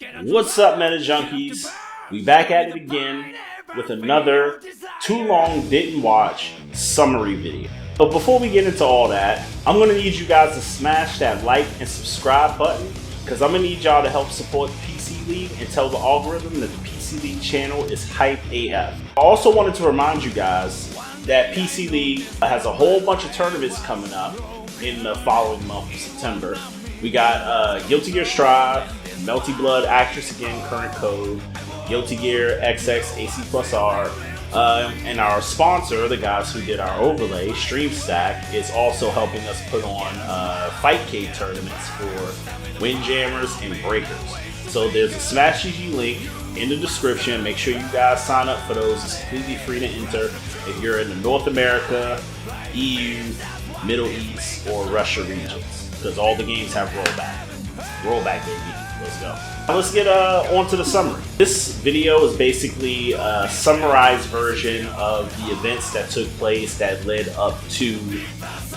What's up, Meta Junkies? We back at it again with another too long didn't watch summary video. But before we get into all that, I'm gonna need you guys to smash that like and subscribe button because I'm gonna need y'all to help support the PC League and tell the algorithm that the PC League channel is hype AF. I also wanted to remind you guys that PC League has a whole bunch of tournaments coming up in the following month of September. We got Guilty Gear Strive, Melty Blood Actress Again current code, Guilty Gear XX AC Plus R, and our sponsor, the guys who did our overlay, StreamStack, is also helping us put on Fightcade tournaments for Windjammers and Breakers. So there's a Smash GG link in the description. Make sure you guys sign up for those. It's completely free to enter if you're in the North America, EU, Middle East, or Russia regions, because all the games have rollback. Rollback, baby. Let's go. Now let's get on to the summary. This video is basically a summarized version of the events that took place that led up to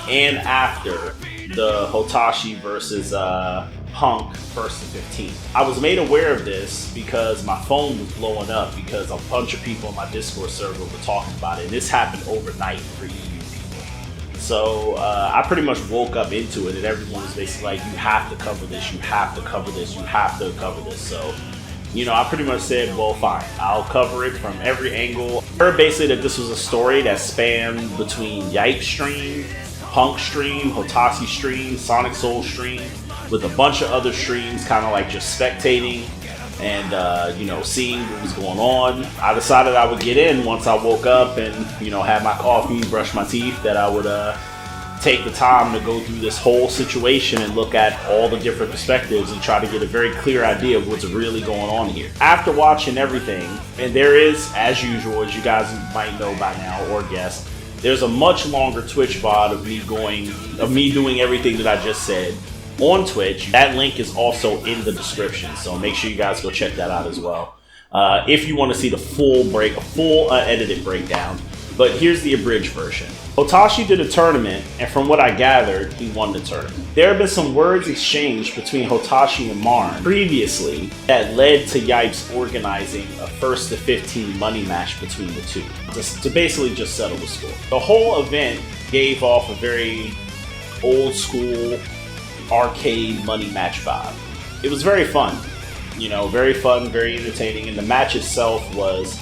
and after the Hotashi versus Punk 1st to 15th. I was made aware of this because my phone was blowing up because a bunch of people in my Discord server were talking about it. And this happened overnight for EU people. So I pretty much woke up into it and everyone was basically like, you have to cover this, you have to cover this, you have to cover this. So, you know, I pretty much said, well, fine, I'll cover it from every angle. I heard basically that this was a story that spanned between Yipe stream, Punk stream, Hotashi stream, Sonic Soul stream, with a bunch of other streams kind of like just spectating and you know, seeing what was going on. I decided I would get in once I woke up and, you know, had my coffee, brush my teeth, that I would take the time to go through this whole situation and look at all the different perspectives and try to get a very clear idea of what's really going on here. After watching everything, and there is, as usual, as you guys might know by now or guess, there's a much longer Twitch VOD of me doing everything that I just said on Twitch. That link is also in the description, so make sure you guys go check that out as well if you want to see the full edited breakdown. But here's the abridged version. Hotashi did a tournament, and from what I gathered, he won the tournament. There have been some words exchanged between Hotashi and Marn previously that led to Yipe's organizing a 1st to 15 money match between the two, to basically just settle the score. The whole event gave off a very old school arcade money match vibe. It was very fun, you know, very fun, very entertaining, and the match itself was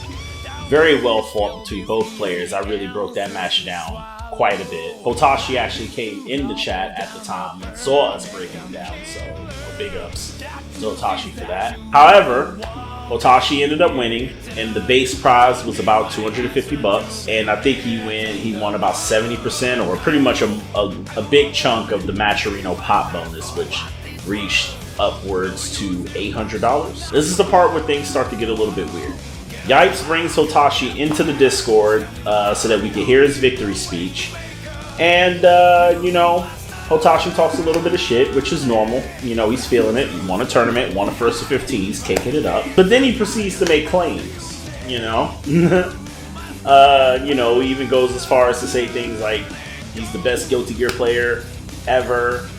very well fought between both players. I really broke that match down quite a bit. Hotashi actually came in the chat at the time and saw us breaking it down, so big ups to Hotashi for that. However, Hotashi ended up winning, and the base prize was about 250 bucks, and I think he won about 70%, or pretty much a big chunk of the Matcherino pop bonus, which reached upwards to $800. This is the part where things start to get a little bit weird. Yipes brings Hotashi into the Discord so that we can hear his victory speech, and you know, Hotashi talks a little bit of shit, which is normal. You know, he's feeling it. He won a tournament, won a 1st to 15, he's kicking it up. But then he proceeds to make claims, you know? You know, he even goes as far as to say things like, he's the best Guilty Gear player ever.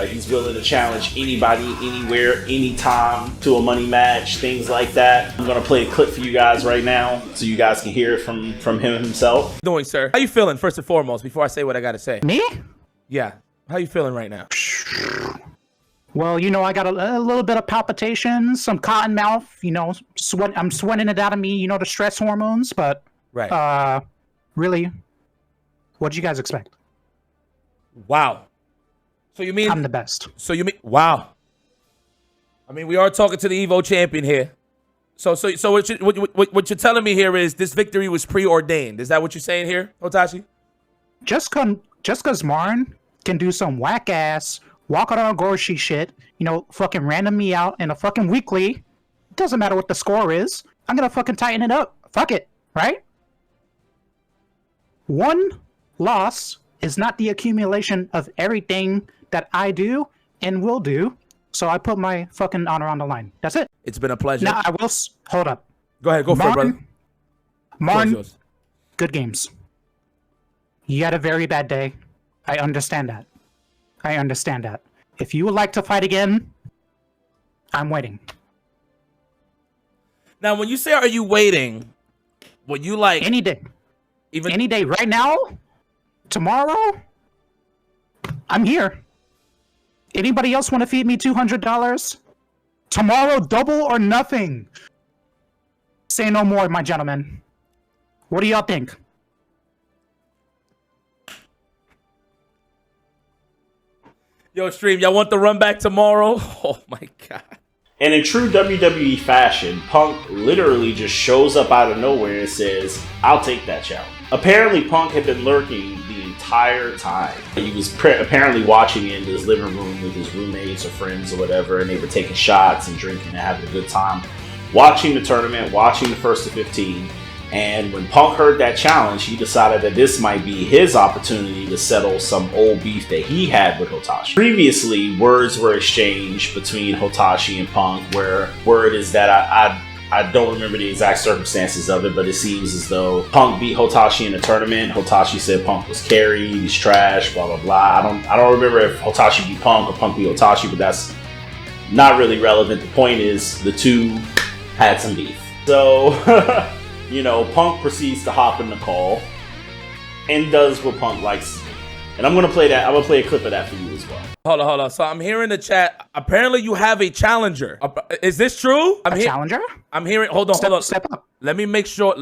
He's willing to challenge anybody, anywhere, anytime to a money match, things like that. I'm gonna play a clip for you guys right now so you guys can hear it from him himself. How you doing, sir? How you feeling, first and foremost, before I say what I gotta say? Me? Yeah. How you feeling right now? Well, you know, I got a little bit of palpitations, some cotton mouth, you know, I'm sweating it out of me, you know, the stress hormones, but right. Really, what did you guys expect? Wow. So you mean I'm the best? So you mean, wow. I mean, we are talking to the Evo champion here. So what you're telling me here is this victory was preordained. Is that what you're saying here, Hotashi? Just cause Marn can do some whack ass walk out on Gorshi shit, you know, fucking random me out in a fucking weekly. Doesn't matter what the score is. I'm gonna fucking tighten it up. Fuck it, right? One loss is not the accumulation of everything that I do and will do. So I put my fucking honor on the line. That's it. It's been a pleasure. Now I will hold up. Go ahead, go for it, brother. Marn, good games. You had a very bad day. I understand that. I understand that. If you would like to fight again, I'm waiting. Now, when you say are you waiting, would you like Any day. even Any day. Right now? Tomorrow? I'm here. Anybody else want to feed me $200? Tomorrow, double or nothing. Say no more, my gentlemen. What do y'all think? Yo, stream, y'all want the run back tomorrow? Oh my god. And in true WWE fashion, Punk literally just shows up out of nowhere and says, I'll take that challenge. Apparently, Punk had been lurking the entire time. He was apparently watching in his living room with his roommates or friends or whatever, and they were taking shots and drinking and having a good time, watching the tournament, watching the first of 15. And when Punk heard that challenge, he decided that this might be his opportunity to settle some old beef that he had with Hotashi. Previously, words were exchanged between Hotashi and Punk, where word is that I don't remember the exact circumstances of it, but it seems as though Punk beat Hotashi in the tournament. Hotashi said Punk was carried, he's trash, blah blah blah. I don't remember if Hotashi beat Punk or Punk beat Hotashi, but that's not really relevant. The point is the two had some beef. So you know, Punk proceeds to hop in the call and does what Punk likes to do. And I'm gonna play a clip of that for you as well. Hold on. So I'm hearing the chat. Apparently you have a challenger. Is this true? A challenger? I'm hearing. Hold on. Step up. Let me make sure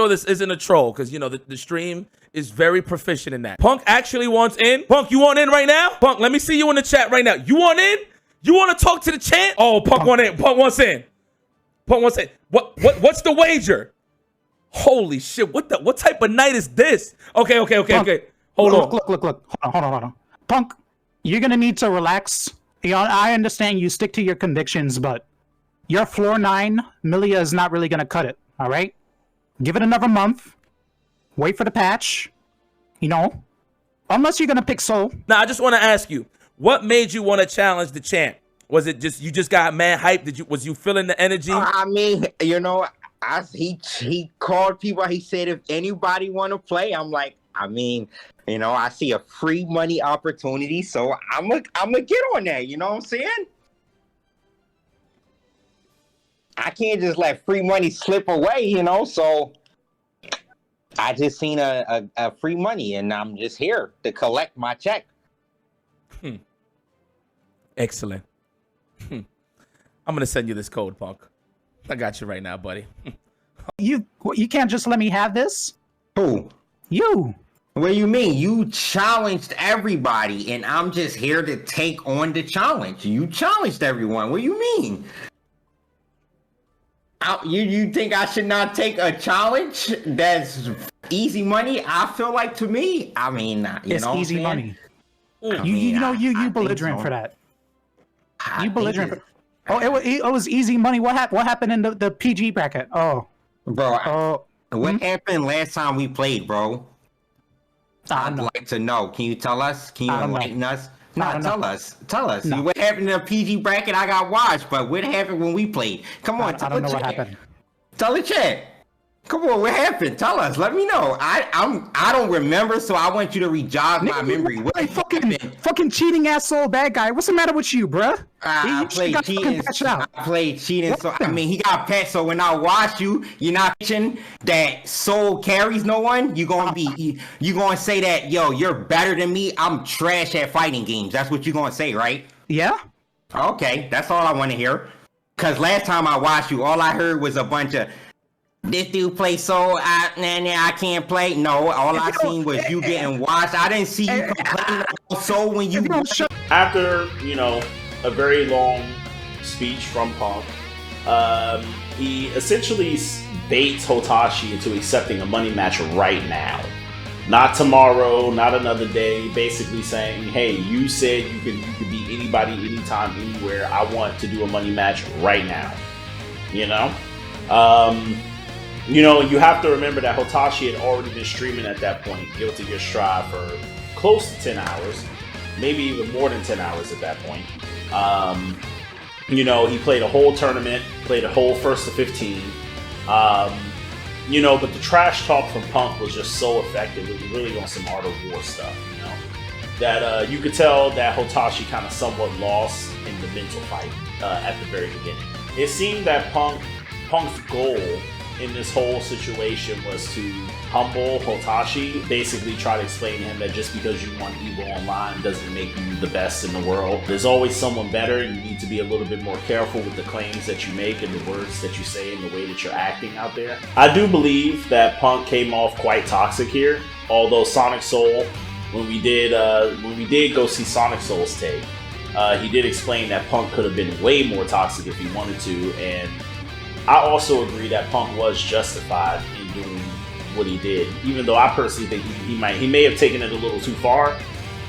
this isn't a troll, because you know the stream is very proficient in that. Punk actually wants in. Punk, you want in right now? Punk, let me see you in the chat right now. You want in? You want to talk to the chant? Oh, Punk want in. Punk wants in. Punk wants in. What's the wager? Holy shit! What type of night is this? Okay. Hold on. Look. Hold on. Punk, you're gonna need to relax. You know, I understand you stick to your convictions, but your floor 9, Milia is not really gonna cut it. All right, give it another month. Wait for the patch. You know, unless you're gonna pick Soul. Now I just want to ask you, what made you want to challenge the champ? Was it just you just got mad hype? Was you feeling the energy? I mean, you know. He called people. He said, if anybody want to play, I'm like, I mean, you know, I see a free money opportunity, so I'm gonna get on that. You know what I'm saying? I can't just let free money slip away, you know. So I just seen a free money, and I'm just here to collect my check. Excellent. I'm gonna send you this code, Punk. I got you right now, buddy. You can't just let me have this. Who? You. What do you mean? You challenged everybody, and I'm just here to take on the challenge. You challenged everyone. What do you mean? You think I should not take a challenge that's easy money? I feel like, to me, I mean, it's know easy money. I You belligerent for that. You belligerent. Oh, it was easy money. What happened in the PG bracket? Oh, bro. What happened last time we played, bro? I'd like to know. Can you tell us? Can you enlighten us? No, tell us. Tell us. No. What happened in the PG bracket? I got watched, but what happened when we played? Come on, I don't know what happened. Tell the chat. Come on, what happened? Tell us. Let me know. I don't remember, so I want you to re-jog my memory. What fucking cheating asshole bad guy. What's the matter with you, bruh? I played cheating. So I mean, he got patched. So when I watch you, you're not pitching that Soul carries no one. You gonna say that, yo, you're better than me. I'm trash at fighting games. That's what you're gonna say, right? Yeah. Okay, that's all I want to hear. Cause last time I watched you, all I heard was a bunch of, this dude play Soul, I can't play. No, all I seen was you getting watched. I didn't see you complaining about Soul when you... After, you know, a very long speech from Punk, he essentially baits Hotashi into accepting a money match right now. Not tomorrow, not another day, basically saying, hey, you said you could beat anybody, anytime, anywhere. I want to do a money match right now. You know? You know, you have to remember that Hotashi had already been streaming at that point, Guilty Gear Strive, for close to 10 hours, maybe even more than 10 hours at that point. You know, he played a whole tournament, played a whole first to 15. You know, but the trash talk from Punk was just so effective. It was really on some Art of War stuff, you know, that you could tell that Hotashi kind of somewhat lost in the mental fight at the very beginning. It seemed that Punk Punk's goal in this whole situation was to humble Hotashi, basically try to explain to him that just because you want evil online doesn't make you the best in the world. There's always someone better. You need to be a little bit more careful with the claims that you make and the words that you say and the way that you're acting out there. I do believe that Punk came off quite toxic here, although Sonic Soul, when we did go see Sonic Soul's take, he did explain that Punk could have been way more toxic if he wanted to, and I also agree that Punk was justified in doing what he did. Even though I personally think he may have taken it a little too far,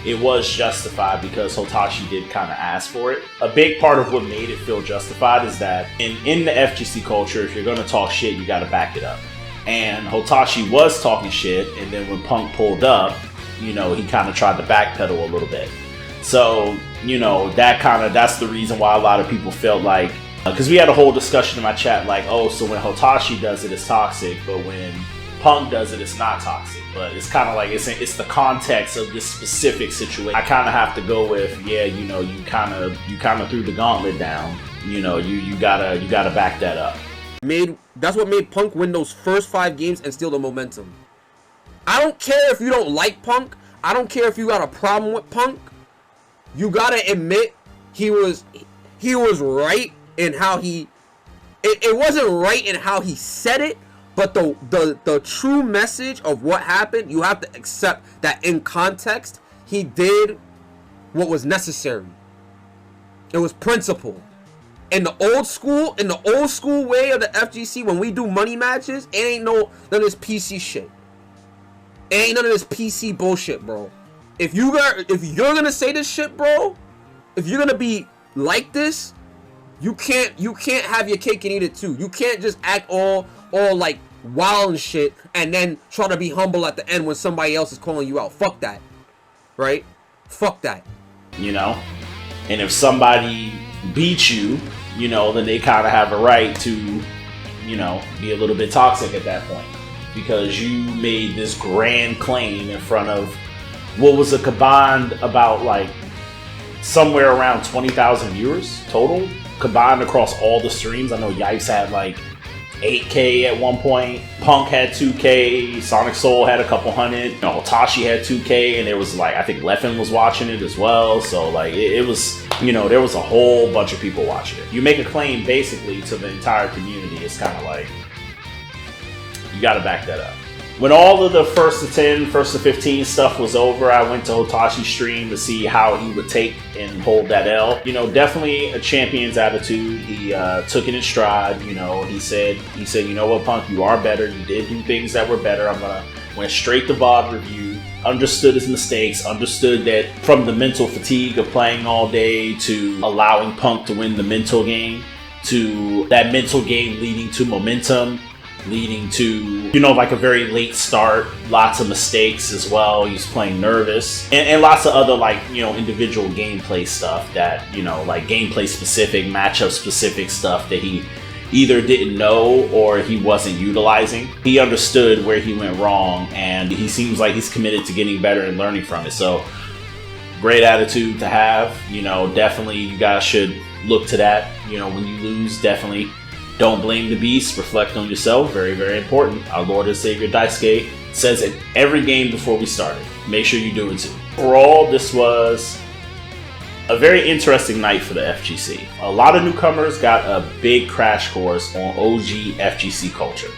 it was justified because Hotashi did kind of ask for it. A big part of what made it feel justified is that in the FGC culture, if you're going to talk shit, you got to back it up. And Hotashi was talking shit, and then when Punk pulled up, he kind of tried to backpedal a little bit. So, that's the reason why a lot of people felt like, because we had a whole discussion in my chat like, oh, so when Hotashi does it, it's toxic, but when Punk does it, it's not toxic. But it's kind of like, it's the context of this specific situation. I kind of have to go with, yeah, you kind of threw the gauntlet down. You gotta back that up. That's what made Punk win those first 5 games and steal the momentum. I don't care if you don't like Punk. I don't care if you got a problem with Punk. You gotta admit he was right in how it wasn't right in how he said it, but the true message of what happened, you have to accept that in context, he did what was necessary. It was principle. In the old school way of the FGC, when we do money matches, it ain't none of this PC shit. It ain't none of this PC bullshit, bro. If you're gonna say this shit, bro, if you're gonna be like this, you can't have your cake and eat it too. You can't just act all like wild and shit and then try to be humble at the end when somebody else is calling you out. Fuck that. Right? Fuck that. And if somebody beats you, then they kind of have a right to, be a little bit toxic at that point. Because you made this grand claim in front of what was a combined about like somewhere around 20,000 viewers total. Combined across all the streams. I know Yipes had like 8K at one point. Punk had 2K. Sonic Soul had a couple hundred. Hotashi had 2K, and there was like, I think Leffen was watching it as well. So like it was, there was a whole bunch of people watching it. You make a claim basically to the entire community. It's kind of like, you got to back that up. When all of the first to 10, first to 15 stuff was over, I went to Hotashi's stream to see how he would take and hold that L. Definitely a champion's attitude. He took it in stride. He said, you know what, Punk, you are better. You did do things that were better. Went straight to VOD review, understood his mistakes, understood that from the mental fatigue of playing all day to allowing Punk to win the mental game, to that mental game leading to momentum, leading to, like a very late start, lots of mistakes as well. He's playing nervous and lots of other individual gameplay stuff that, like gameplay specific, matchup specific stuff that he either didn't know or he wasn't utilizing. He understood where he went wrong, and he seems like he's committed to getting better and learning from it. So great attitude to have. Definitely you guys should look to that. When you lose, definitely don't blame the beast, reflect on yourself. Very, very important. Our Lord and Savior Daisuke says it every game before we started. Make sure you do it too. Overall, this was a very interesting night for the FGC. A lot of newcomers got a big crash course on OG FGC culture.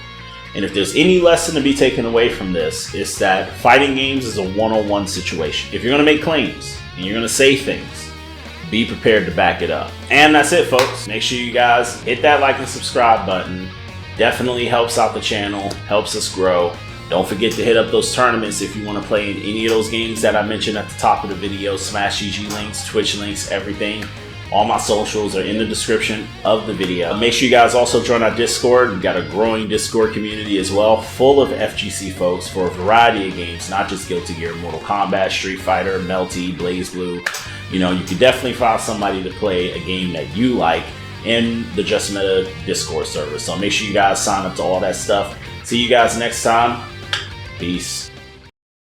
And if there's any lesson to be taken away from this, it's that fighting games is a one-on-one situation. If you're going to make claims and you're going to say things, be prepared to back it up. And that's it, folks. Make sure you guys hit that like and subscribe button. Definitely helps out the channel, helps us grow. Don't forget to hit up those tournaments if you want to play in any of those games that I mentioned at the top of the video. Smash GG links, Twitch links, everything. All my socials are in the description of the video. Make sure you guys also join our Discord. We've got a growing Discord community as well, full of FGC folks for a variety of games, not just Guilty Gear, Mortal Kombat, Street Fighter, Melty, Blaze Blue. You can definitely find somebody to play a game that you like in the Just Meta Discord server. So make sure you guys sign up to all that stuff. See you guys next time. Peace.